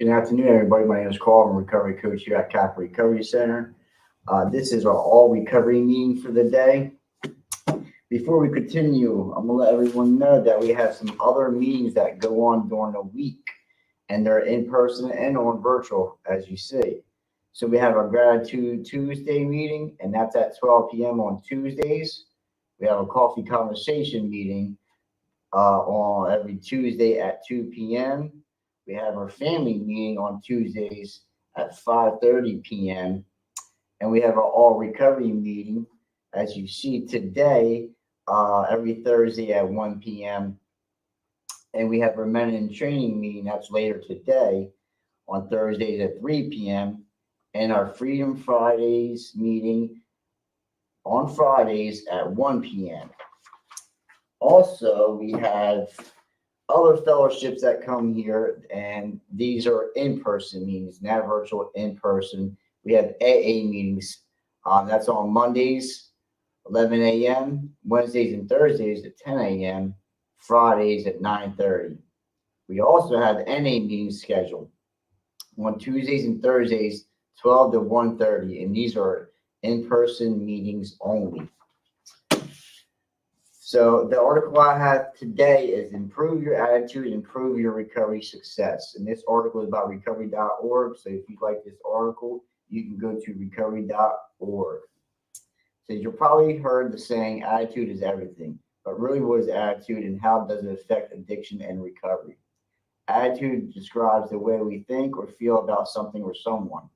Good afternoon, everybody. My name is Carl. I'm a recovery coach here at Cap Recovery Center. This is our all recovery meeting for the day. Before we continue, I'm going to let everyone know that we have some other meetings that go on during the week, and they're in person and on virtual, as you see. So we have our Gratitude Tuesday meeting, and that's at 12 p.m. on Tuesdays. We have a coffee conversation meeting on every Tuesday at 2 p.m. We have our family meeting on Tuesdays at 5:30 p.m. And we have our all recovery meeting, as you see today, every Thursday at 1 p.m. And we have our men in training meeting that's later today on Thursdays at 3 p.m. And our Freedom Fridays meeting on Fridays at 1 p.m. Also, we have other fellowships that come here, and these are in-person meetings, not virtual, in-person. We have AA meetings. That's on Mondays, 11 a.m., Wednesdays and Thursdays at 10 a.m., Fridays at 9:30. We also have NA meetings scheduled on Tuesdays and Thursdays, 12 to 1:30, and these are in-person meetings only. So the article I have today is Improve Your Attitude, Improve Your Recovery Success. And this article is about recovery.org. So if you like this article, you can go to recovery.org. So you've probably heard the saying, attitude is everything. But really, what is attitude and how does it affect addiction and recovery? Attitude describes the way we think or feel about something or someone.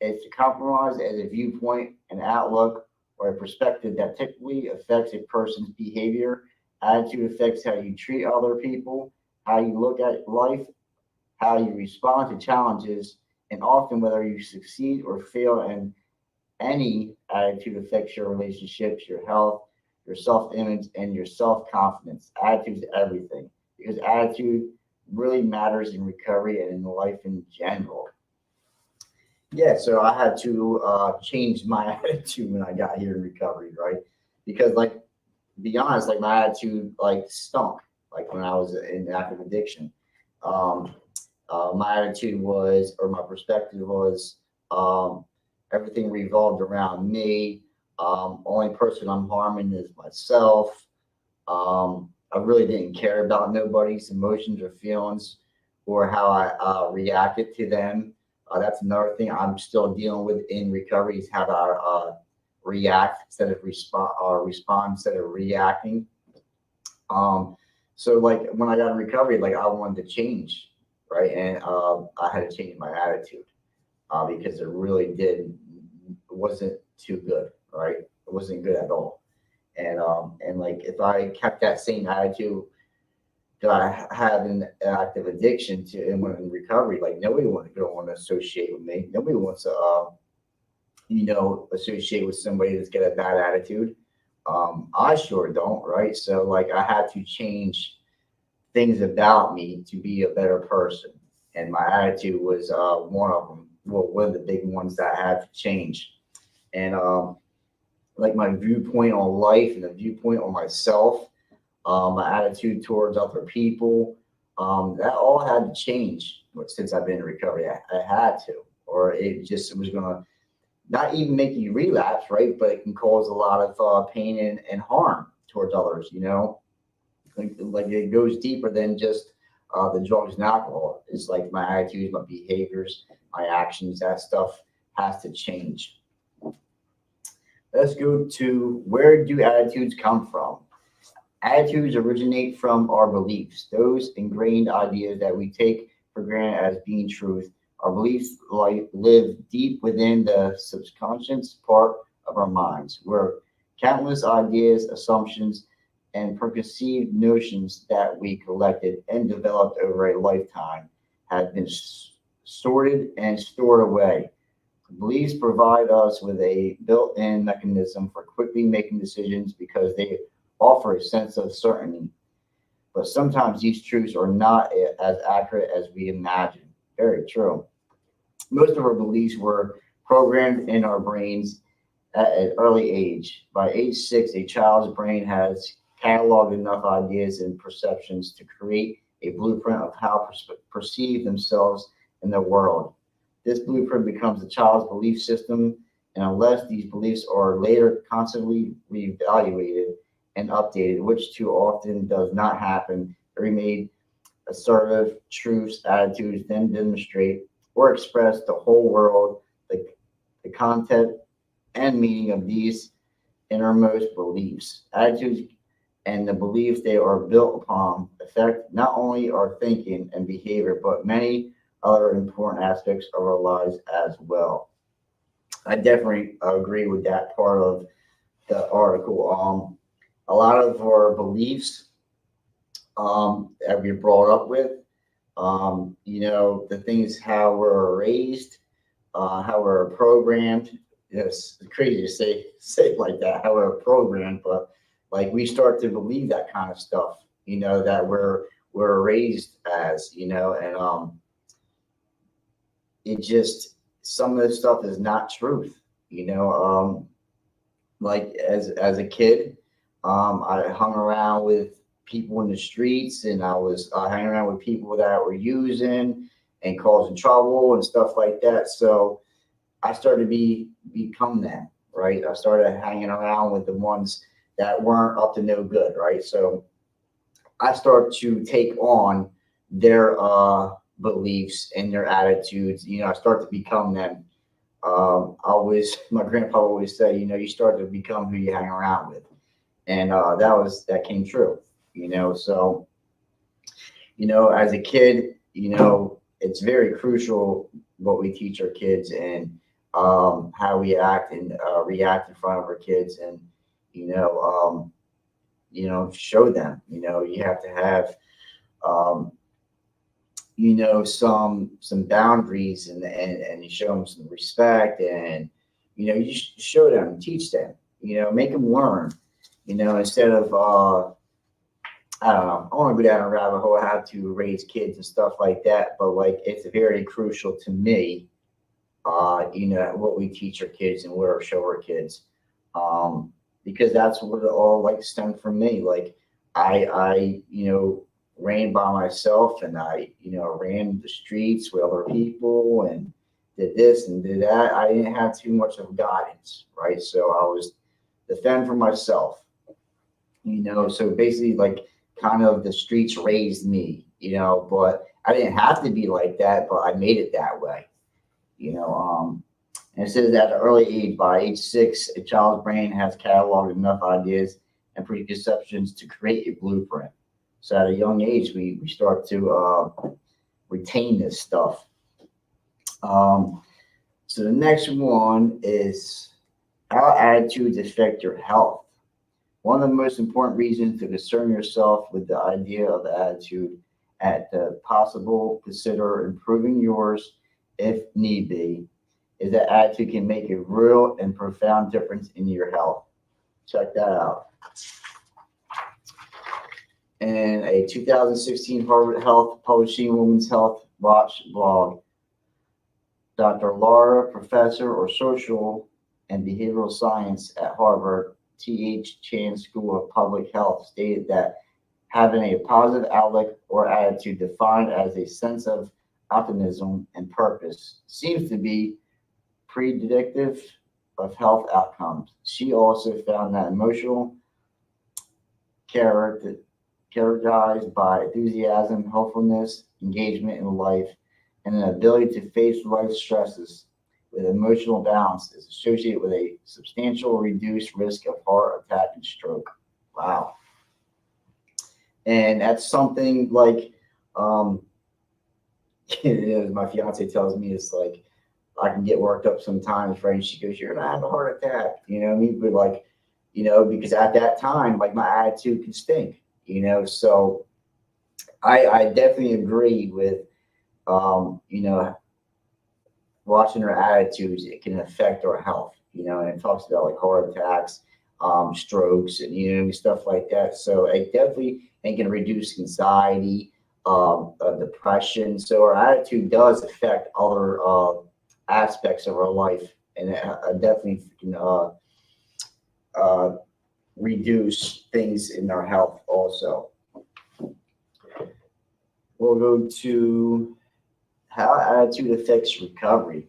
It's compromised as a viewpoint, an outlook, or a perspective that typically affects a person's behavior. Attitude affects how you treat other people, how you look at life, how you respond to challenges, and often whether you succeed or fail. And any attitude affects your relationships, your health, your self-image, and your self-confidence. Attitude is everything because attitude really matters in recovery and in life in general. Yeah, so I had to change my attitude when I got here in recovery, right? Because, like, to be honest, like my attitude like stunk, like when I was in active addiction. Um, my attitude was, or my perspective was, everything revolved around me. Only person I'm harming is myself. I really didn't care about nobody's emotions or feelings or how I reacted to them. That's another thing I'm still dealing with in recovery is how to react instead of respond instead of reacting. Um, so like when I got in recovery, like I wanted to change, right? And I had to change my attitude because it really did wasn't too good, right? It wasn't good at all. And like if I kept that same attitude that I had an active addiction to and when in recovery, like nobody don't want to associate with me. Nobody wants to associate with somebody that's got a bad attitude. I sure don't, right? So like I had to change things about me to be a better person. And my attitude was one of them. Well, one of the big ones that I had to change. And like my viewpoint on life and the viewpoint on myself, my attitude towards other people, that all had to change since I've been in recovery. I had to, or it just was going to not even make you relapse, right? But it can cause a lot of pain and harm towards others, like it goes deeper than just the drugs and alcohol. It's like my attitudes, my behaviors, my actions, that stuff has to change. Let's go to where do attitudes come from? Attitudes originate from our beliefs, those ingrained ideas that we take for granted as being truth. Our beliefs live deep within the subconscious part of our minds, where countless ideas, assumptions, and preconceived notions that we collected and developed over a lifetime have been sorted and stored away. Beliefs provide us with a built in mechanism for quickly making decisions because they offer a sense of certainty. But sometimes these truths are not as accurate as we imagine. Very true. Most of our beliefs were programmed in our brains at an early age. By age 6, a child's brain has cataloged enough ideas and perceptions to create a blueprint of how perceive themselves in the world. This blueprint becomes the child's belief system, and unless these beliefs are later constantly reevaluated and updated, which too often does not happen, remade assertive truths, attitudes, then demonstrate or express the whole world the content and meaning of these innermost beliefs, attitudes, and the beliefs they are built upon affect not only our thinking and behavior, but many other important aspects of our lives as well. I definitely agree with that part of the article. A lot of our beliefs that we're brought up with, the things how we're raised, how we're programmed. It's crazy to say it like that, how we're programmed, but like we start to believe that kind of stuff, that we're raised as, and it just some of the stuff is not truth, like as a kid, I hung around with people in the streets, and I was hanging around with people that were using and causing trouble and stuff like that. So I started to become them, right? I started hanging around with the ones that weren't up to no good, right? So I start to take on their beliefs and their attitudes. I start to become them. My grandpa always said, you start to become who you hang around with, and that came true. So as a kid, it's very crucial what we teach our kids and how we act and react in front of our kids, and show them. You have to have some boundaries, and you show them some respect, and you show them, teach them, make them learn, instead of I don't know, I want to go down a rabbit hole how to raise kids and stuff like that, but like it's very crucial to me, what we teach our kids and what we show our kids, because that's what it all like stemmed from me. Like I ran by myself, and I ran the streets with other people and did this and did that. I didn't have too much of guidance, right? So I was defend for myself, so basically like kind of the streets raised me, but I didn't have to be like that, but I made it that way, and it says at an early age, by age 6, a child's brain has cataloged enough ideas and preconceptions to create a blueprint. So at a young age, we start to retain this stuff. So the next one is how attitudes affect your health. One of the most important reasons to concern yourself with the idea of attitude at the possible consider improving yours if need be is that attitude can make a real and profound difference in your health. Check that out. In a 2016 Harvard Health Publishing Women's Health Watch blog, Dr. Laura, professor of social and behavioral science at Harvard T.H. Chan School of Public Health, stated that having a positive outlook or attitude defined as a sense of optimism and purpose seems to be predictive of health outcomes. She also found that emotional characterized by enthusiasm, hopefulness, engagement in life, and an ability to face life stresses with emotional balance is associated with a substantial reduced risk of heart attack and stroke. Wow. And that's something like, my fiance tells me, it's like, I can get worked up sometimes, right? She goes, "You're gonna have a heart attack," what I mean? But like, because at that time, like my attitude can stink, So I definitely agree with, watching our attitudes, it can affect our health, and it talks about like heart attacks, strokes, and stuff like that. So it definitely can reduce anxiety, depression. So our attitude does affect other aspects of our life, and it definitely can reduce things in our health also. We'll go to How attitude affects recovery.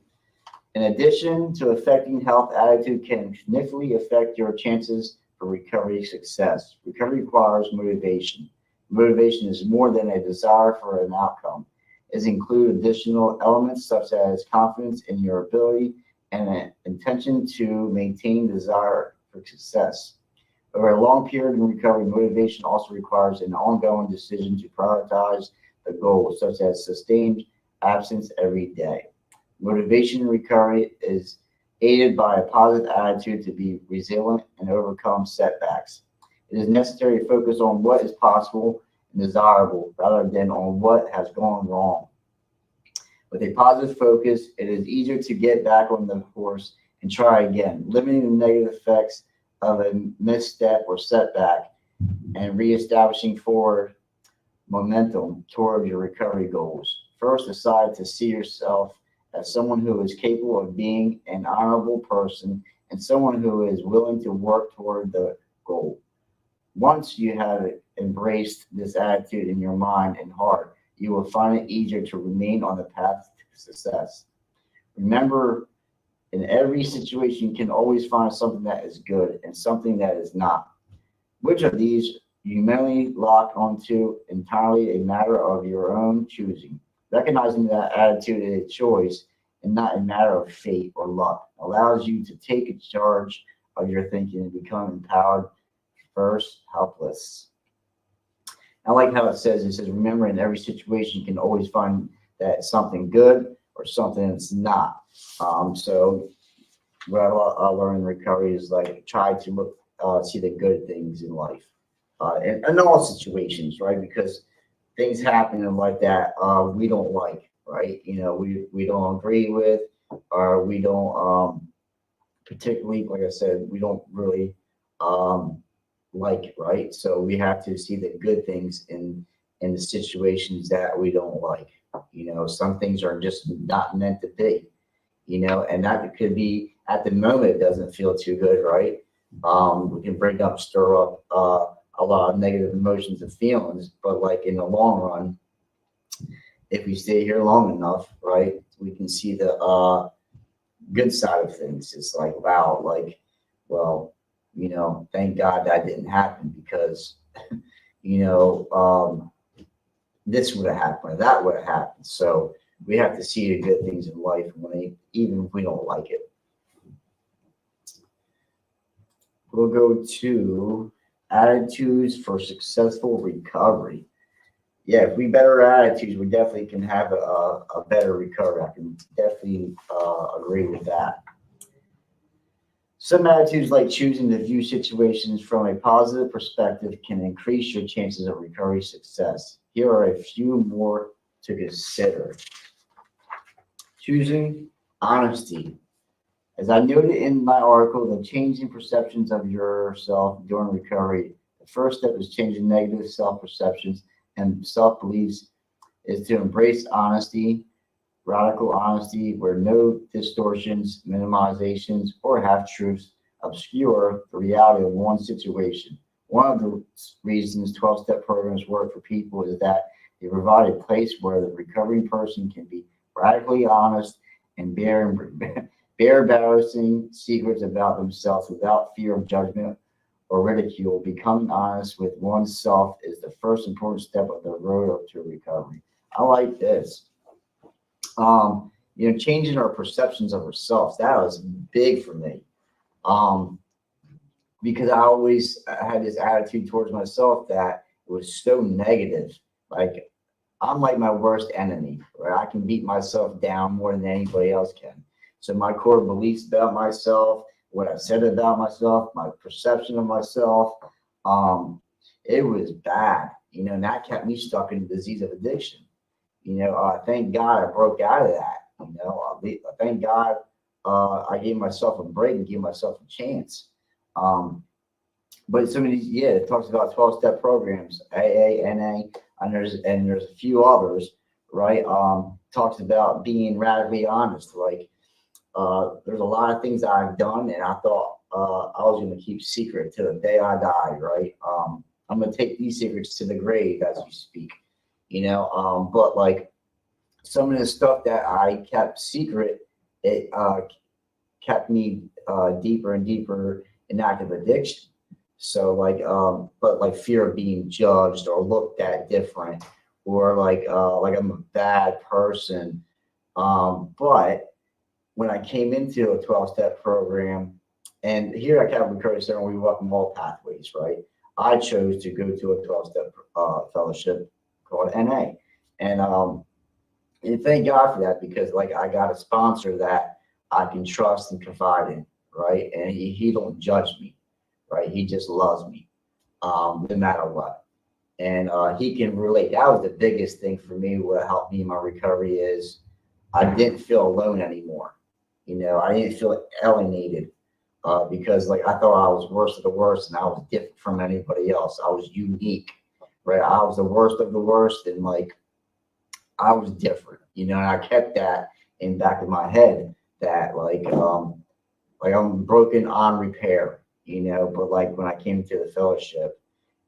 In addition to affecting health, attitude can significantly affect your chances for recovery success. Recovery requires motivation. Motivation is more than a desire for an outcome. It includes additional elements such as confidence in your ability and an intention to maintain desire for success. Over a long period in recovery, motivation also requires an ongoing decision to prioritize the goals, such as sustained absence every day. Motivation in recovery is aided by a positive attitude to be resilient and overcome setbacks. It is necessary to focus on what is possible and desirable rather than on what has gone wrong. With a positive focus, it is easier to get back on the horse and try again, limiting the negative effects of a misstep or setback and reestablishing forward momentum toward your recovery goals. First, decide to see yourself as someone who is capable of being an honorable person and someone who is willing to work toward the goal. Once you have embraced this attitude in your mind and heart, you will find it easier to remain on the path to success. Remember, in every situation, you can always find something that is good and something that is not. Which of these you mainly lock onto entirely a matter of your own choosing. Recognizing that attitude is a choice and not a matter of fate or luck allows you to take charge of your thinking and become empowered versus helpless. I like how it says, remember in every situation you can always find that something good or something that's not. So what I learned in recovery is like try to look, see the good things in life, in all situations, right? Because things happen in life that we don't like, right? You know, we don't agree with, or we don't particularly, like I said, we don't really like it, right? So we have to see the good things in the situations that we don't like. You know, some things are just not meant to be, you know, and that could be at the moment it doesn't feel too good, right? We can stir up a lot of negative emotions and feelings, but like in the long run, if we stay here long enough, right, we can see the good side of things. It's like, wow, like, well, you know, thank God that didn't happen because, you know, this would have happened or that would have happened. So we have to see the good things in life even if we don't like it. We'll go to attitudes for successful recovery. Yeah, if we better our attitudes, we definitely can have a better recovery. I can definitely agree with that. Some attitudes, like choosing to view situations from a positive perspective, can increase your chances of recovery success. Here are a few more to consider. Choosing honesty. As I noted in my article, the changing perceptions of yourself during recovery. The first step is changing negative self-perceptions and self-beliefs is to embrace honesty, radical honesty, where no distortions, minimizations, or half-truths obscure the reality of one situation. One of the reasons 12-step programs work for people is that they provide a place where the recovering person can be radically honest and bear embarrassing secrets about themselves without fear of judgment or ridicule. Becoming honest with oneself is the first important step of the road to recovery. I like this. You know, changing our perceptions of ourselves, that was big for me. Because I always had this attitude towards myself that it was so negative. Like I'm like my worst enemy, right? I can beat myself down more than anybody else can. So my core beliefs about myself, what I said about myself, my perception of myself, it was bad, you know, and that kept me stuck in the disease of addiction. You know, thank God I broke out of that. You know, thank God I gave myself a break and gave myself a chance. But some of these, yeah, it talks about 12-step programs, AA, NA, and there's a few others, right? Talks about being radically honest. Like, there's a lot of things I've done, and I thought I was going to keep secret till the day I die, right? I'm going to take these secrets to the grave, as you speak, you know. But like some of the stuff that I kept secret, it kept me deeper and deeper in active addiction. So but like fear of being judged or looked at different, or like I'm a bad person. But when I came into a 12-step program, and here at Calvary Recovery Center, we welcome all pathways, right? I chose to go to a 12-step fellowship called NA. And and thank God for that, because like I got a sponsor that I can trust and confide in, right? And he don't judge me, right? He just loves me, no matter what. And he can relate. That was the biggest thing for me. What helped me in my recovery is I didn't feel alone anymore. I didn't feel alienated because like I thought I was worst of the worst and I was different from anybody else. I was unique, right? I was the worst of the worst, and like I was different, and I kept that in back of my head that like I'm broken on repair, but like when I came to the fellowship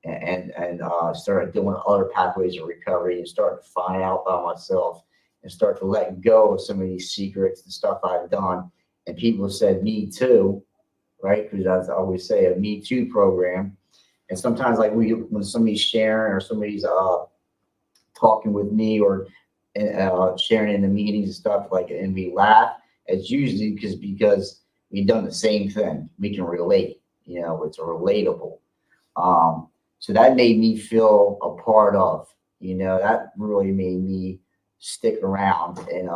and started doing other pathways of recovery and started to find out about myself and start to let go of some of these secrets and stuff I've done. And people said, me too, right? Because as I always say, a me too program. And sometimes like when somebody's sharing or somebody's talking with me or sharing in the meetings and stuff like, and we laugh, it's usually because we've done the same thing. We can relate, it's relatable. So that made me feel a part of, that really made me stick around. And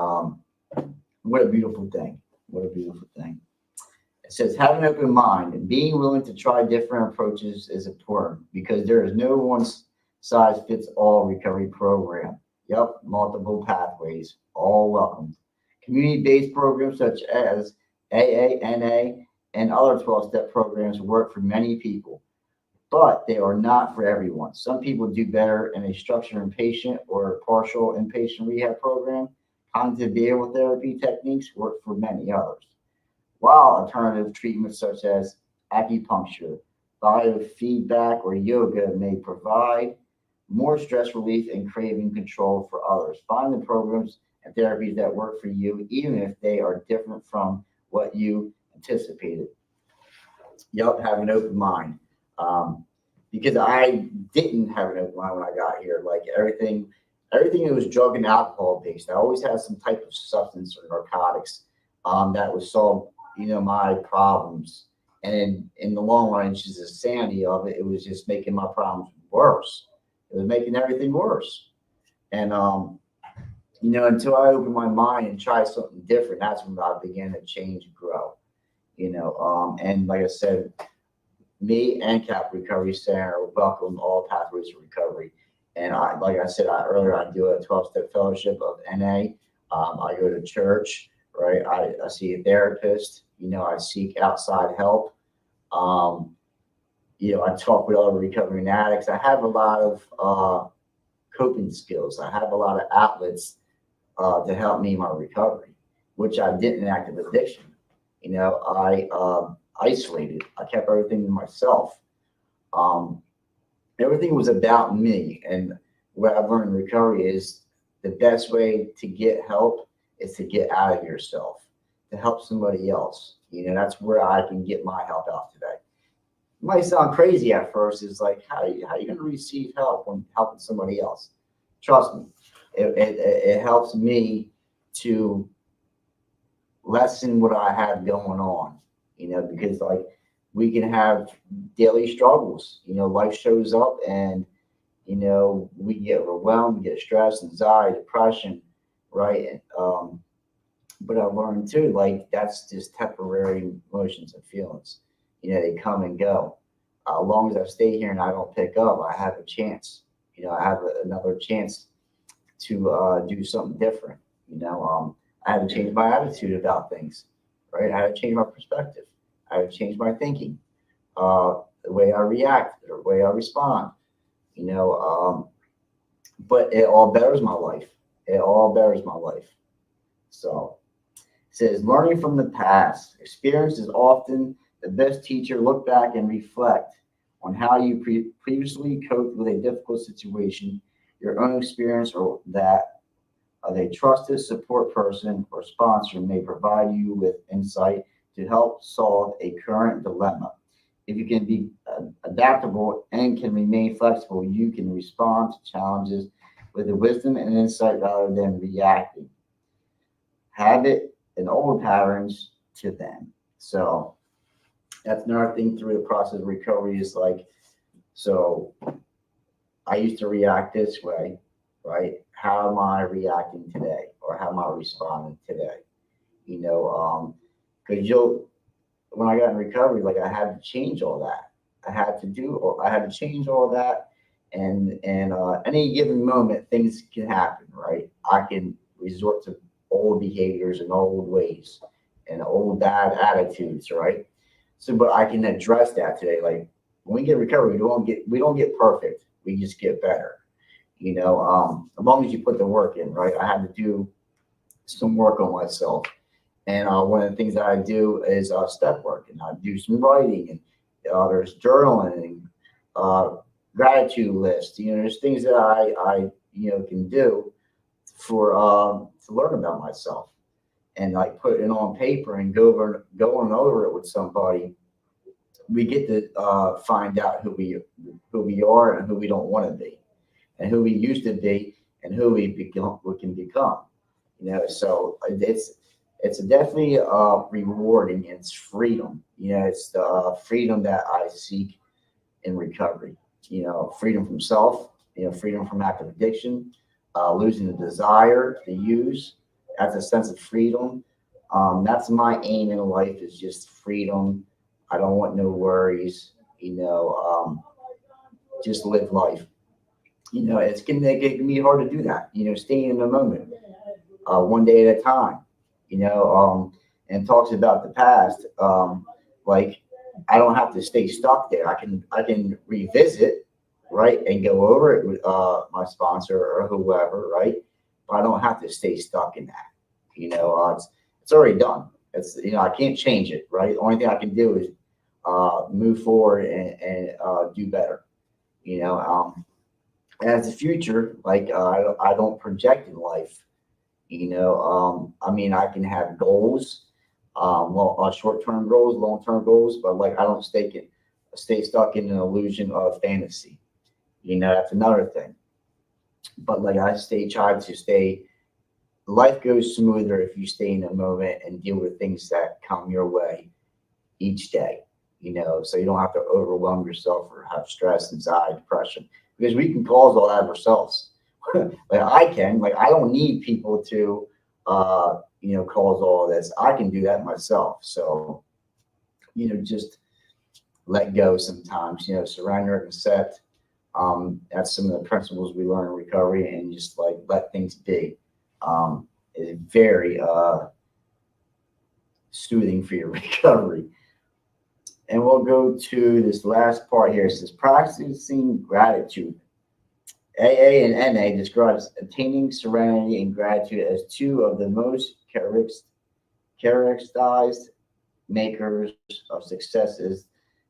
what a beautiful thing. What a beautiful thing. It says, have an open mind and being willing to try different approaches is important because there is no one size fits all recovery program. Yep, multiple pathways, all welcomed. Community-based programs such as AA, NA, and other 12-step programs work for many people, but they are not for everyone. Some people do better in a structured inpatient or partial inpatient rehab program. Cognitive behavioral therapy techniques work for many others, while alternative treatments such as acupuncture, biofeedback, or yoga may provide more stress relief and craving control for others. Find the programs and therapies that work for you, even if they are different from what you anticipated. Yep, have an open mind. Because I didn't have an open mind when I got here. Like everything that was drug and alcohol based. I always had some type of substance or narcotics that would solve, my problems. And in the long run, it's just the sanity of it. It was just making my problems worse. It was making everything worse. And until I opened my mind and tried something different, that's when I began to change and grow. And like I said, me and Cap Recovery Center welcome all pathways to recovery. And like I said earlier, I do a 12-step fellowship of NA. I go to church, right? I see a therapist. I seek outside help. I talk with other recovering addicts. I have a lot of coping skills. I have a lot of outlets to help me in my recovery, which I didn't in active addiction. I isolated. I kept everything to myself. Everything was about me. And what I've learned in recovery is the best way to get help is to get out of yourself, to help somebody else. That's where I can get my help out today. It might sound crazy at first. It's like, how are you going to receive help when helping somebody else? Trust me, it helps me to lessen what I have going on, because like we can have daily struggles, life shows up and, we get overwhelmed, we get stressed, anxiety, depression, right? And, but I learned too, like that's just temporary emotions and feelings. They come and go. As long as I stay here and I don't pick up, I have a chance. I have another chance to do something different. I had to change my attitude about things, right? I had to change my perspective. I had to change my thinking, the way I react, the way I respond. But it all betters my life. It all betters my life. So it says, learning from the past. Experience is often the best teacher. Look back and reflect on how you previously coped with a difficult situation, your own experience or that A trusted support person or sponsor may provide you with insight to help solve a current dilemma. If you can be adaptable and can remain flexible, you can respond to challenges with the wisdom and insight rather than reacting. Habit and old patterns to them. So that's another thing through the process of recovery is like, so I used to react this way, right? How am I reacting today? Or how am I responding today? Because when I got in recovery, like I had to change all that. I had to change all that. And any given moment, things can happen, right? I can resort to old behaviors and old ways and old bad attitudes, right? So, but I can address that today. Like when we get recovery, we don't get perfect. We just get better. As long as you put the work in, right? I had to do some work on myself. And one of the things that I do is step work, and I do some writing, and there's journaling, uh, gratitude lists. There's things that I can do for to learn about myself, and like put it on paper and going over it with somebody. We get to find out who we are and who we don't want to be, and who we used to be and who we can become. So it's definitely rewarding. It's freedom. It's the freedom that I seek in recovery. Freedom from self. Freedom from active addiction, losing the desire to use. That's a sense of freedom. That's my aim in life is just freedom. I don't want no worries. Just live life. It can be hard to do that. Staying in the moment, one day at a time. And talks about the past. Like I don't have to stay stuck there. I can revisit, right, and go over it with my sponsor or whoever, right. But I don't have to stay stuck in that. It's already done. I can't change it, right. The only thing I can do is move forward and do better. As the future, like I don't project in life. I mean, I can have goals, short-term goals, long-term goals, but like I don't stay stuck in an illusion of fantasy. That's another thing. But like try to stay. Life goes smoother if you stay in the moment and deal with things that come your way each day. So you don't have to overwhelm yourself or have stress, anxiety, depression, because we can cause all that ourselves. Like I can, like I don't need people to, cause all of this. I can do that myself. So, just let go sometimes. Surrender and accept. That's some of the principles we learn in recovery, and just like let things be. Is very soothing for your recovery. And we'll go to this last part here. It says practicing gratitude. AA and NA describes attaining serenity and gratitude as two of the most characterized makers of successes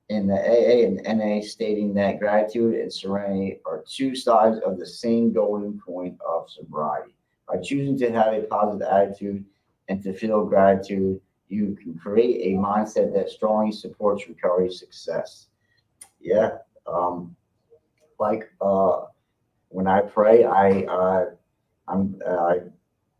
in the AA and NA, stating that gratitude and serenity are two sides of the same golden point of sobriety. By choosing to have a positive attitude and to feel gratitude, you can create a mindset that strongly supports recovery success. Yeah. Like when I pray, I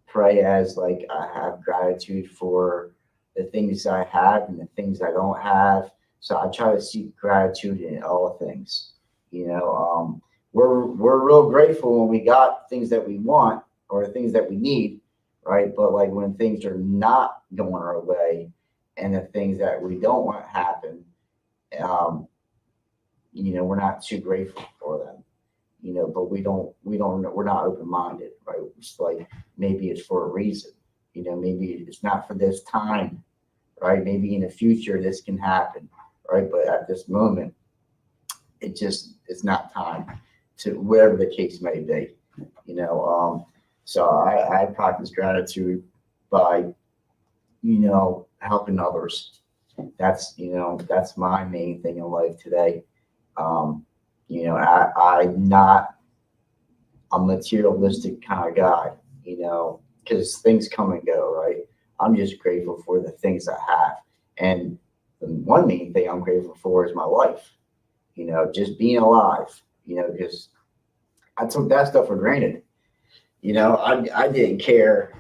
pray as like I have gratitude for the things I have and the things I don't have. So I try to seek gratitude in all things. We're real grateful when we got things that we want or things that we need, right? But like when things are not going our way and the things that we don't want to happen, we're not too grateful for them. But we're not open minded, right? It's like maybe it's for a reason. Maybe it's not for this time, right? Maybe in the future this can happen, right? But at this moment, it's not time to whatever the case may be. So I practice gratitude by helping others. That's my main thing in life today. I'm not a materialistic kind of guy. you know, because things come and go, right? I'm just grateful for the things I have. And the one main thing I'm grateful for is my life, you know, just being alive, you know, because I took that stuff for granted. You know, I didn't care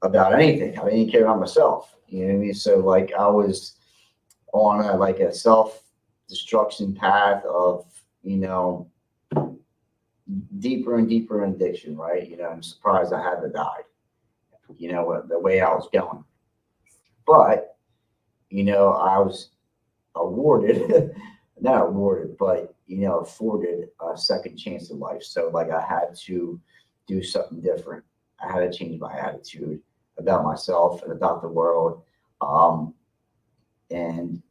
about anything. I didn't care about myself. You know what I mean? So like I was on a self destruction path of, you know, deeper and deeper in addiction, right? You know, I'm surprised I haven't died, you know, the way I was going. But, you know, I was awarded, not awarded, but, you know, afforded a second chance in life. So, like, I had to do something different. I had to change my attitude about myself and about the world. Um, and,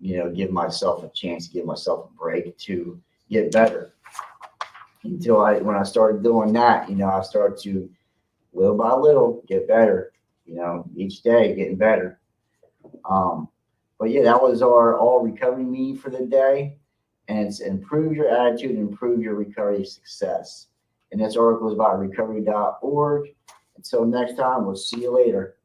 you know, give myself a chance, give myself a break to get better. When I started doing that, you know, I started to little by little get better, you know, each day getting better. Um, but yeah, that was our all recovery meeting for the day. And it's improve your attitude, improve your recovery success. And this article is about recovery.org. Until next time, we'll see you later.